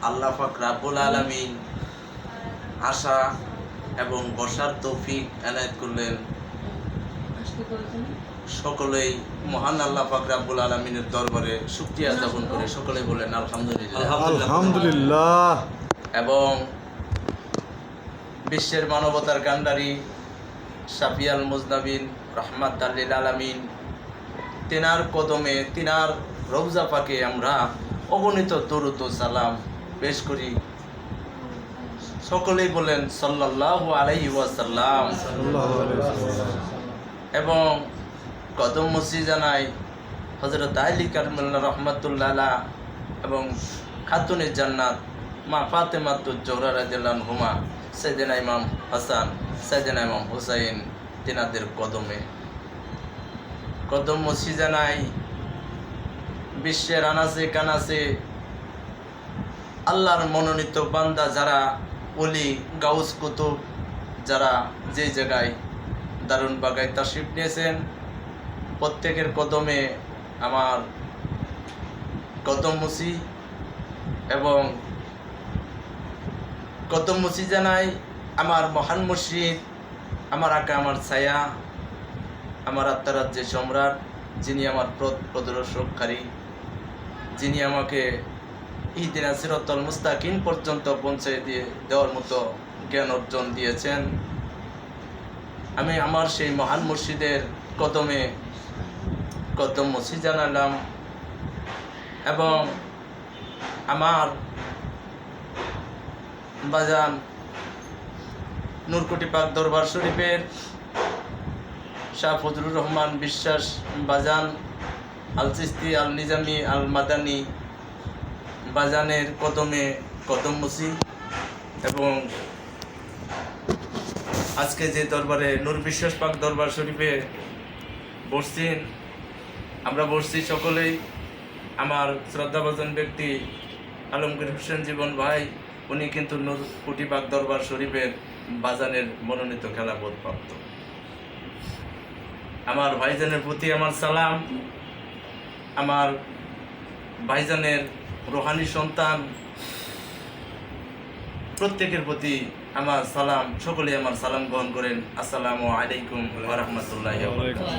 আল্লাহ পাক রাব্বুল আলামিন আসা এবং বসার তৌফিক এনায়েত করলেন। সকলেই মহান আল্লাহ পাক রাব্বুল আলামিনের দরবারে শুকরিয়া জ্ঞাপন করে সকলেই বলেন আলহামদুলিল্লাহ। আলহামদুলিল্লাহ। এবং বিশ্বের মানবতার কান্ডারি শাফিয়াল মুজনাবিন রহমাত লিল আলামিন, তেনার কদমে তিনার রওজা পাকে আমরা অগণিত দরুদ ও সালাম পেশ করি। সকলেই বলেন সাল্লাল্লাহু আলাইহি ওয়াসাল্লাম। এবং কদম মসি জানাই হযরত আলী কাররামাল্লাহু রাহমাতুল্লাহ আলাইহা এবং খাতুনে জান্নাত মা ফাতেমাতুজ জোহরা রাদিয়াল্লাহু আনহুমা, সাইয়েদনা ইমাম হাসান, সাইয়েদনা ইমাম হুসাইন, তিনাদের কদমে কদম মসি জানাই বিশ্বের আনাচে কানাচে আল্লাহর মনোনীত বান্দা যারা ওলি গাউস কুতুব যারা যে জায়গায় দারুন বাগায় তাশরিফ নিয়েছেন, প্রত্যেকের কদমে আমার কদম মুসি এবং কদম মুসি জানাই আমার মহান মুর্শিদ, আমার আকা, আমার ছায়া, আমার আত্মারাজ্যের সম্রাট, যিনি আমার পথ প্রদর্শককারী, যিনি আমাকে ইহদিনা সিরাতাল মুস্তাকিম পর্যন্ত পৌঁছে দেওয়ার মতো জ্ঞান অর্জন দিয়েছেন। আমি আমার সেই মহান মুর্শিদের কদমে কদম মুসি জানালাম এবং আমার বাজান নূরকুটি পাক দরবার শরীফের শাহ ফজলুর রহমান বিশ্বাস বাজান আল চিস্তি আল নিজামি আল মাদানি বাজানের কদমে কদম মুসি এবং আজকে যে দরবারে নূর বিশ্বাস পাক দরবার শরীফে বসছেন, আমরা বসছি সকলেই আমার শ্রদ্ধাভাজন ব্যক্তি আলমগীর হোসেন জীবন ভাই, উনি কিন্তু নূর কুটি পাক দরবার শরীফের বাজানের মনোনীত খেলাফত প্রাপ্ত। আমার ভাইজানের প্রতি আমার সালাম, আমার ভাইজানের রোহানি সন্তান প্রত্যেকের প্রতি আমার সালাম, সকলেই আমার সালাম গ্রহণ করেন। আসসালামু আলাইকুম ওয়া রাহমাতুল্লাহি ওয়া বারাকাতুহু।